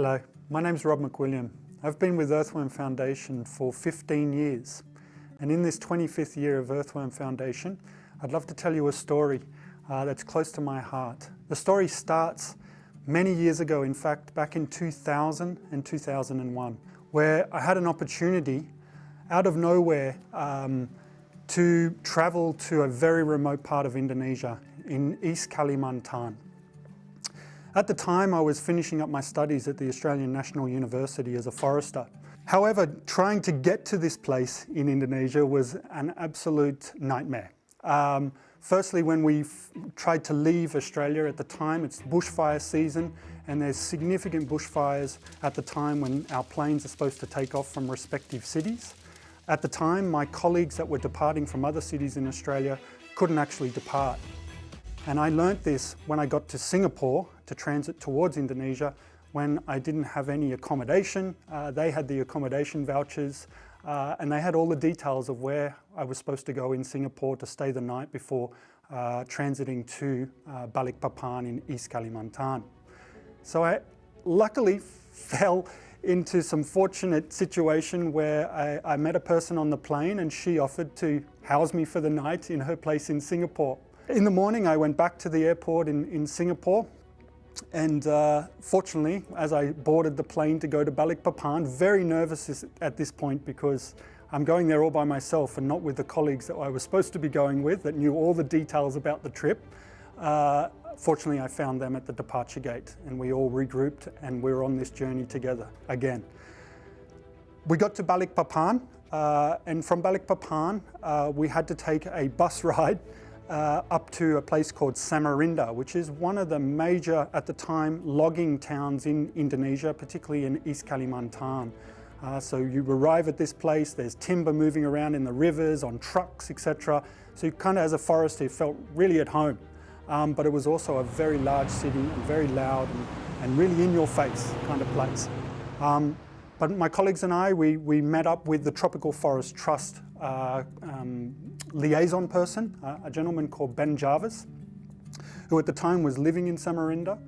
Hello, my name's McWilliam. I've been with Earthworm Foundation for 15 years. And in this 25th year of Earthworm Foundation, I'd love to tell you a story that's close to my heart. The story starts many years ago, in fact, back in 2000 and 2001, where I had an opportunity out of nowhere to travel to a very remote part of Indonesia, in East Kalimantan. At the time, I was finishing up my studies at the Australian National University as a forester. However, trying to get to this place in Indonesia was an absolute nightmare. Firstly, when we tried to leave Australia at the time, it's bushfire season, and there's significant bushfires at the time when our planes are supposed to take off from respective cities. At the time, my colleagues that were departing from other cities in Australia couldn't actually depart. And I learnt this when I got to Singapore to transit towards Indonesia, when I didn't have any accommodation. They had the accommodation vouchers, and they had all the details of where I was supposed to go in Singapore to stay the night before transiting to Balikpapan in East Kalimantan. So I luckily fell into some fortunate situation where I met a person on the plane, and she offered to house me for the night in her place in Singapore. In the morning, I went back to the airport in Singapore, and fortunately, as I boarded the plane to go to Balikpapan, very nervous at this point because I'm going there all by myself and not with the colleagues that I was supposed to be going with that knew all the details about the trip. Fortunately, I found them at the departure gate, and we all regrouped, and we were on this journey together again. We got to Balikpapan, and from Balikpapan, we had to take a bus ride up to a place called Samarinda, which is one of the major, at the time, logging towns in Indonesia, particularly in East Kalimantan. So you arrive at this place, there's timber moving around in the rivers, on trucks, etc. So you kind of, as a forester, felt really at home. But it was also a very large city, and very loud, and really in your face kind of place. But my colleagues and I, we met up with the Tropical Forest Trust liaison person, a gentleman called Ben Jarvis, who at the time was living in Samarinda.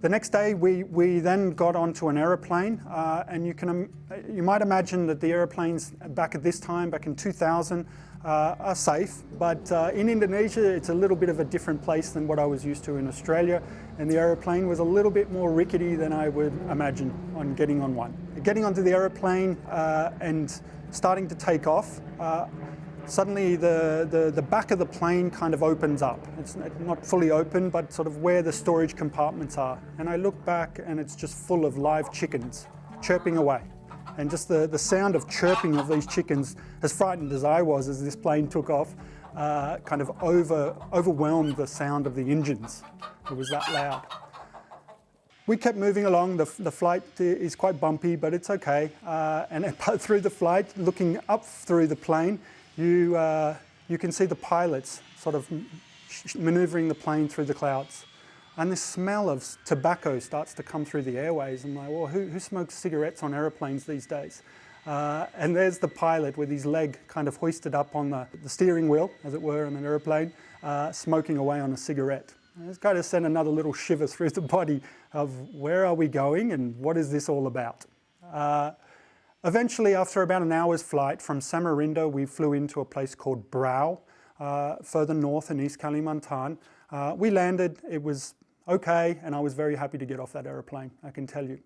The next day, we then got onto an aeroplane, and you might imagine that the aeroplanes back at this time, back in 2000, are safe, but in Indonesia, it's a little bit of a different place than what I was used to in Australia, and the aeroplane was a little bit more rickety than I would imagine on getting on one. Getting onto the aeroplane and starting to take off, suddenly the back of the plane kind of opens up. It's not fully open, but sort of where the storage compartments are. And I look back, and it's just full of live chickens chirping away. And just the sound of chirping of these chickens, as frightened as I was as this plane took off, kind of overwhelmed the sound of the engines. It was that loud. We kept moving along. The flight is quite bumpy, but it's okay. And through the flight, looking up through the plane, you can see the pilots sort of maneuvering the plane through the clouds. And the smell of tobacco starts to come through the airways. I'm like, well, who smokes cigarettes on aeroplanes these days? And there's the pilot with his leg kind of hoisted up on the steering wheel, as it were, in an aeroplane, smoking away on a cigarette. And it's kind of sent another little shiver through the body of where are we going and what is this all about? Eventually, after about an hour's flight from Samarinda, we flew into a place called Brau, further north in East Kalimantan. We landed, it was okay, and I was very happy to get off that aeroplane, I can tell you.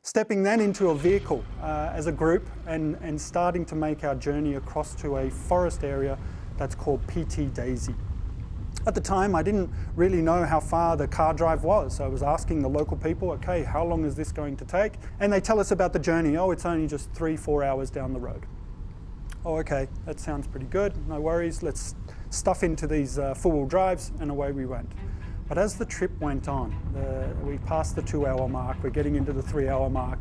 Stepping then into a vehicle as a group and starting to make our journey across to a forest area that's called PT Daisy. At the time, I didn't really know how far the car drive was. So I was asking the local people, okay, how long is this going to take? And they tell us about the journey. Oh, it's only just 3-4 hours down the road. Oh, okay, that sounds pretty good. No worries. Let's stuff into these four-wheel drives, and away we went. But as the trip went on, we passed the 2-hour mark. We're getting into the 3-hour mark.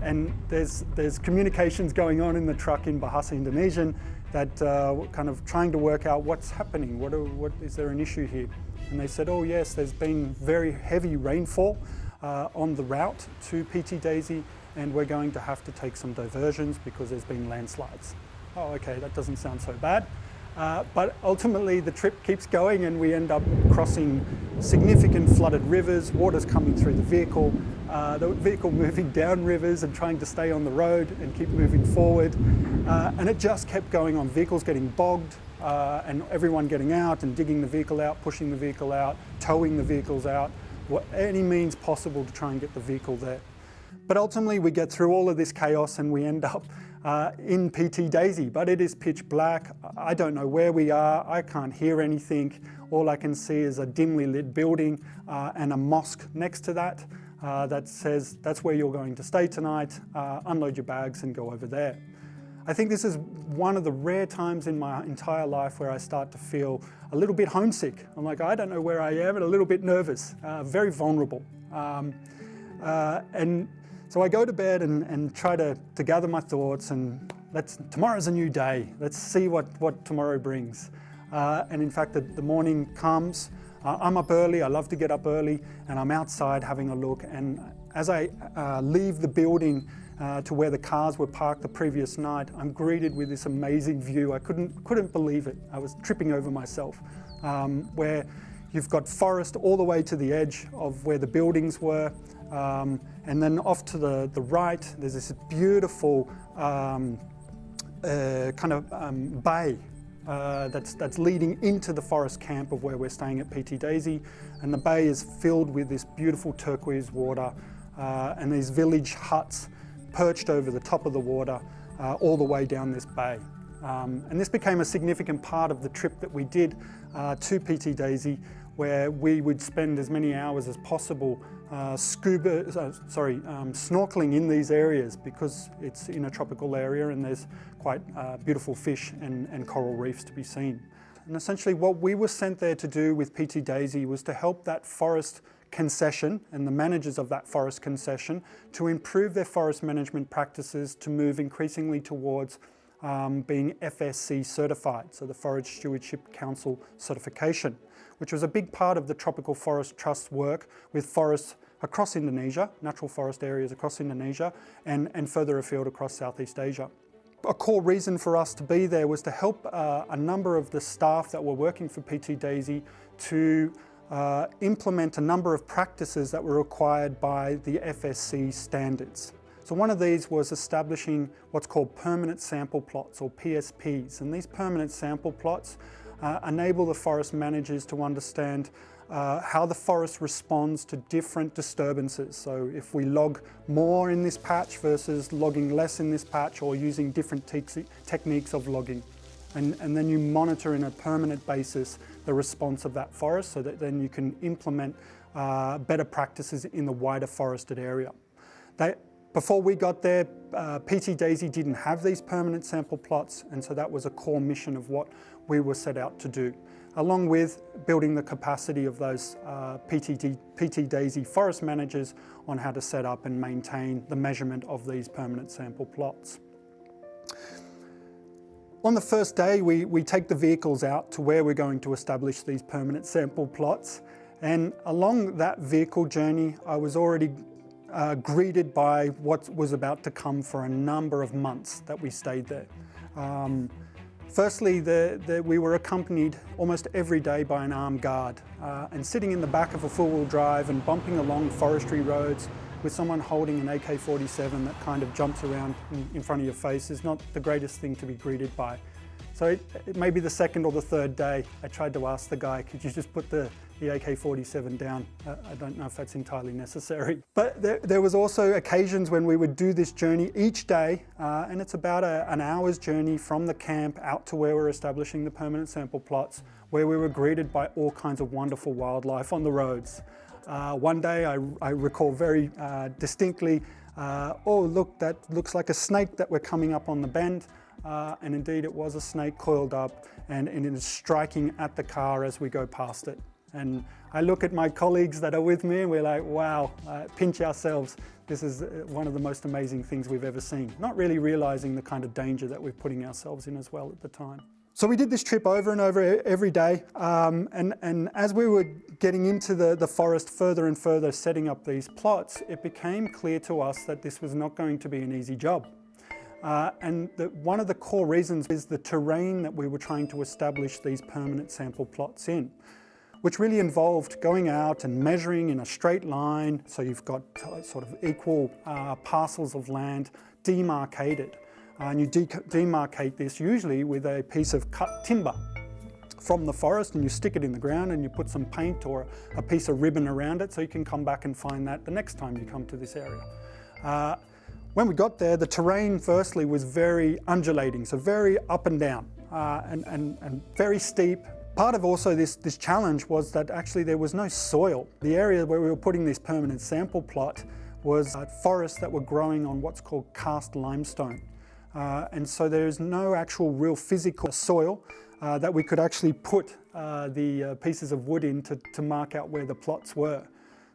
And there's communications going on in the truck in Bahasa Indonesian that kind of trying to work out what's happening, what is there an issue here? And they said, oh yes, there's been very heavy rainfall on the route to PT Daisy, and we're going to have to take some diversions because there's been landslides. Oh, okay, that doesn't sound so bad. But ultimately the trip keeps going and we end up crossing significant flooded rivers, water's coming through the vehicle moving down rivers and trying to stay on the road and keep moving forward. And it just kept going on, vehicles getting bogged and everyone getting out and digging the vehicle out, pushing the vehicle out, towing the vehicles out, any means possible to try and get the vehicle there. But ultimately we get through all of this chaos and we end up in PT Daisy, but it is pitch black. I don't know where we are, I can't hear anything. All I can see is a dimly lit building and a mosque next to that that says that's where you're going to stay tonight, unload your bags and go over there. I think this is one of the rare times in my entire life where I start to feel a little bit homesick. I'm like, I don't know where I am, and a little bit nervous, very vulnerable. And so I go to bed and try to gather my thoughts and tomorrow's a new day. Let's see what tomorrow brings. And in fact, the morning comes. I'm up early, I love to get up early, and I'm outside having a look. And as I leave the building to where the cars were parked the previous night, I'm greeted with this amazing view. I couldn't believe it. I was tripping over myself, where you've got forest all the way to the edge of where the buildings were. And then off to the right, there's this beautiful bay that's leading into the forest camp of where we're staying at PT Daisy. And the bay is filled with this beautiful turquoise water and these village huts perched over the top of the water all the way down this bay. And this became a significant part of the trip that we did to PT Daisy, where we would spend as many hours as possible snorkeling in these areas, because it's in a tropical area and there's quite beautiful fish and coral reefs to be seen. And essentially what we were sent there to do with PT Daisy was to help that forest concession and the managers of that forest concession to improve their forest management practices to move increasingly towards being FSC certified, so the Forest Stewardship Council certification, which was a big part of the Tropical Forest Trust work with forests across Indonesia, natural forest areas across Indonesia, and further afield across Southeast Asia. A core reason for us to be there was to help a number of the staff that were working for PT Daisy to implement a number of practices that were required by the FSC standards. So one of these was establishing what's called permanent sample plots, or PSPs. And these permanent sample plots enable the forest managers to understand how the forest responds to different disturbances. So if we log more in this patch versus logging less in this patch, or using different techniques of logging. And then you monitor in a permanent basis the response of that forest, so that then you can implement better practices in the wider forested area. Before we got there, PT Daisy didn't have these permanent sample plots, and so that was a core mission of what we were set out to do, along with building the capacity of those PT Daisy forest managers on how to set up and maintain the measurement of these permanent sample plots. On the first day, we take the vehicles out to where we're going to establish these permanent sample plots, and along that vehicle journey, I was already greeted by what was about to come for a number of months that we stayed there. Firstly, we were accompanied almost every day by an armed guard, and sitting in the back of a four-wheel drive and bumping along forestry roads with someone holding an AK-47 that kind of jumps around in front of your face is not the greatest thing to be greeted by. So it may be the second or the third day, I tried to ask the guy, could you just put the AK-47 down? I don't know if that's entirely necessary. But there was also occasions when we would do this journey each day, and it's about an hour's journey from the camp out to where we're establishing the permanent sample plots, where we were greeted by all kinds of wonderful wildlife on the roads. One day I recall very distinctly, oh look, that looks like a snake that we're coming up on the bend. And indeed it was a snake coiled up, and it is striking at the car as we go past it. And I look at my colleagues that are with me and we're like, wow, pinch ourselves. This is one of the most amazing things we've ever seen. Not really realizing the kind of danger that we're putting ourselves in as well at the time. So we did this trip over and over every day, and as we were getting into the forest further and further, setting up these plots, it became clear to us that this was not going to be an easy job. One of the core reasons is the terrain that we were trying to establish these permanent sample plots in, which really involved going out and measuring in a straight line, so you've got sort of equal parcels of land demarcated. And you demarcate this usually with a piece of cut timber from the forest, and you stick it in the ground and you put some paint or a piece of ribbon around it so you can come back and find that the next time you come to this area. When we got there, the terrain firstly was very undulating, so very up and down and very steep. Part of also this challenge was that actually there was no soil. The area where we were putting this permanent sample plot was forests that were growing on what's called karst limestone. And so there's no actual real physical soil that we could actually put the pieces of wood in to mark out where the plots were.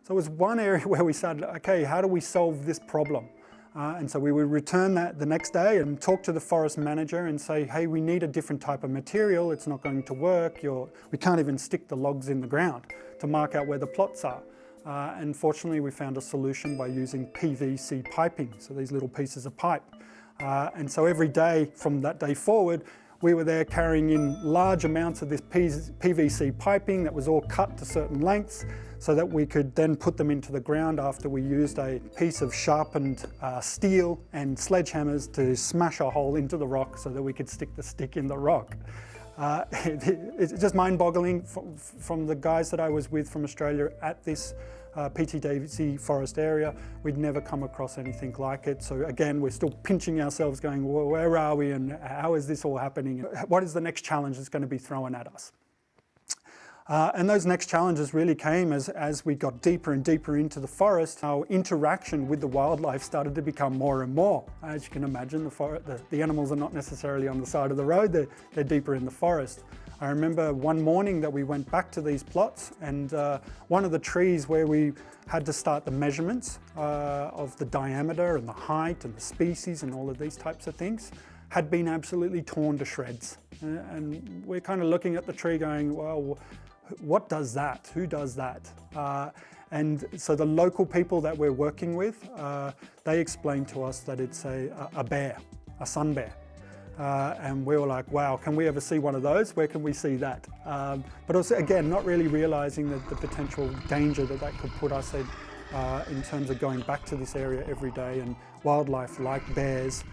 So it was one area where we started, okay, how do we solve this problem? And so we would return that the next day and talk to the forest manager and say, hey, we need a different type of material, it's not going to work, we can't even stick the logs in the ground to mark out where the plots are. And fortunately we found a solution by using PVC piping, so these little pieces of pipe. And so every day from that day forward, we were there carrying in large amounts of this PVC piping that was all cut to certain lengths so that we could then put them into the ground after we used a piece of sharpened steel and sledgehammers to smash a hole into the rock so that we could stick the stick in the rock. It's just mind-boggling from the guys that I was with from Australia at this PT Daisy forest area. We'd never come across anything like it. So again, we're still pinching ourselves going, well, where are we and how is this all happening? What is the next challenge that's going to be thrown at us? And those next challenges really came as we got deeper and deeper into the forest. Our interaction with the wildlife started to become more and more. As you can imagine, the animals are not necessarily on the side of the road, they're deeper in the forest. I remember one morning that we went back to these plots, and one of the trees where we had to start the measurements of the diameter and the height and the species and all of these types of things had been absolutely torn to shreds. And we're kind of looking at the tree going, well, what does that? Who does that? And so the local people that we're working with, they explained to us that it's a bear, a sun bear. And we were like, wow, can we ever see one of those? Where can we see that? But also, again, not really realizing the potential danger that could put us in terms of going back to this area every day, and wildlife like bears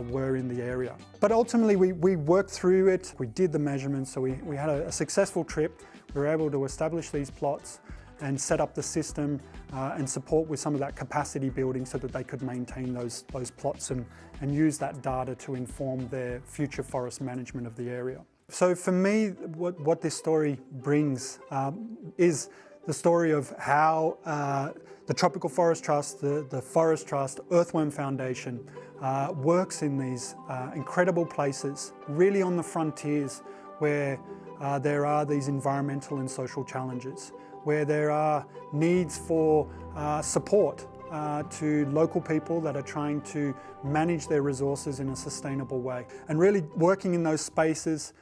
were in the area. But ultimately, we worked through it. We did the measurements, so we had a successful trip. We were able to establish these plots and set up the system and support with some of that capacity building so that they could maintain those plots and use that data to inform their future forest management of the area. So for me, what this story brings is the story of how the Tropical Forest Trust, the Forest Trust, Earthworm Foundation works in these incredible places, really on the frontiers where there are these environmental and social challenges, where there are needs for support to local people that are trying to manage their resources in a sustainable way. And really working in those spaces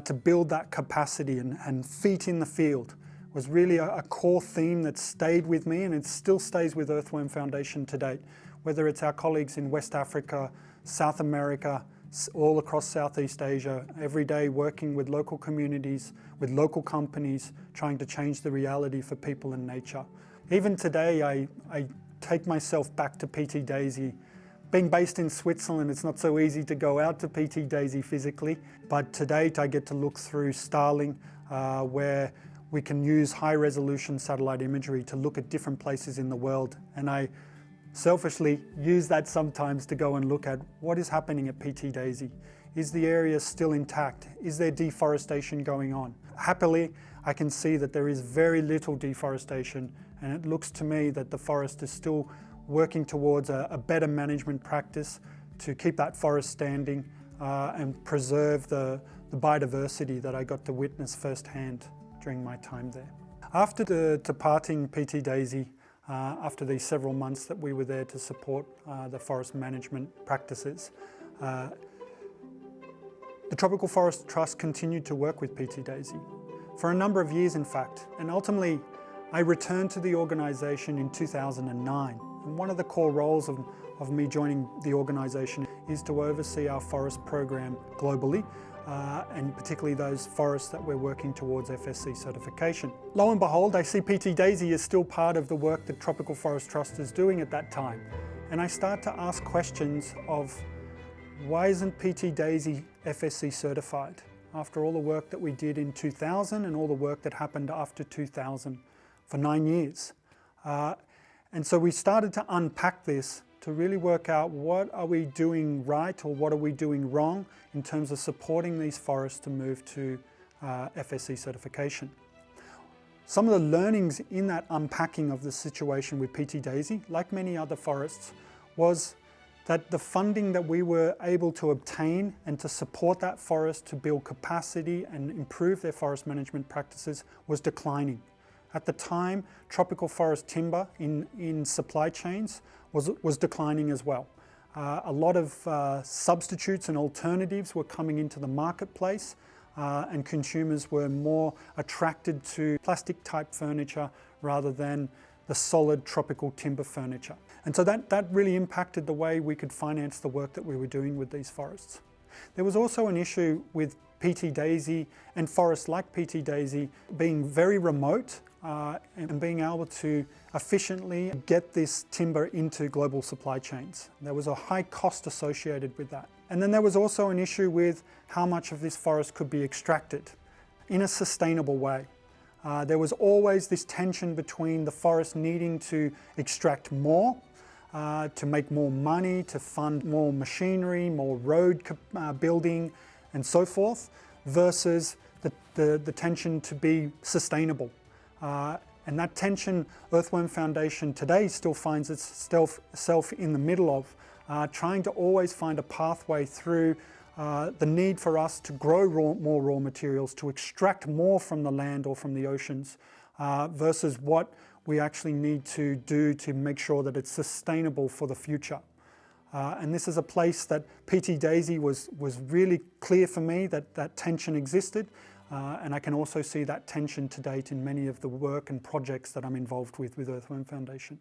to build that capacity and feet in the field was really a core theme that stayed with me, and it still stays with Earthworm Foundation to date. Whether it's our colleagues in West Africa, South America, all across Southeast Asia, every day working with local communities, with local companies, trying to change the reality for people and nature. Even today, I take myself back to PT Daisy. Being based in Switzerland, it's not so easy to go out to PT Daisy physically, but to date I get to look through Starling, where we can use high-resolution satellite imagery to look at different places in the world, and I selfishly use that sometimes to go and look at what is happening at PT Daisy. Is the area still intact? Is there deforestation going on? Happily, I can see that there is very little deforestation, and it looks to me that the forest is still working towards a better management practice to keep that forest standing and preserve the biodiversity that I got to witness firsthand during my time there. After departing PT Daisy, after these several months that we were there to support the forest management practices, the Tropical Forest Trust continued to work with PT Daisy for a number of years, in fact, and ultimately I returned to the organisation in 2009 And one of the core roles of me joining the organisation is to oversee our forest program globally, and particularly those forests that we're working towards FSC certification. Lo and behold, I see PT Daisy is still part of the work that Tropical Forest Trust is doing at that time. And I start to ask questions of, why isn't PT Daisy FSC certified? After all the work that we did in 2000 and all the work that happened after 2000 for 9 years. And so we started to unpack this to really work out, what are we doing right or what are we doing wrong in terms of supporting these forests to move to FSC certification. Some of the learnings in that unpacking of the situation with PT Daisy, like many other forests, was that the funding that we were able to obtain and to support that forest to build capacity and improve their forest management practices was declining. At the time, tropical forest timber in supply chains was declining as well. A lot of substitutes and alternatives were coming into the marketplace, and consumers were more attracted to plastic type furniture rather than the solid tropical timber furniture. And so that really impacted the way we could finance the work that we were doing with these forests. There was also an issue with PT Daisy and forests like PT Daisy being very remote and being able to efficiently get this timber into global supply chains. There was a high cost associated with that. And then there was also an issue with how much of this forest could be extracted in a sustainable way. There was always this tension between the forest needing to extract more, to make more money, to fund more machinery, more road building and so forth, versus the tension to be sustainable. And that tension, Earthworm Foundation today still finds itself in the middle of, trying to always find a pathway through the need for us to grow more raw materials, to extract more from the land or from the oceans, versus what we actually need to do to make sure that it's sustainable for the future. And this is a place that PT Daisy was really clear for me that tension existed. And I can also see that tension to date in many of the work and projects that I'm involved with Earthworm Foundation.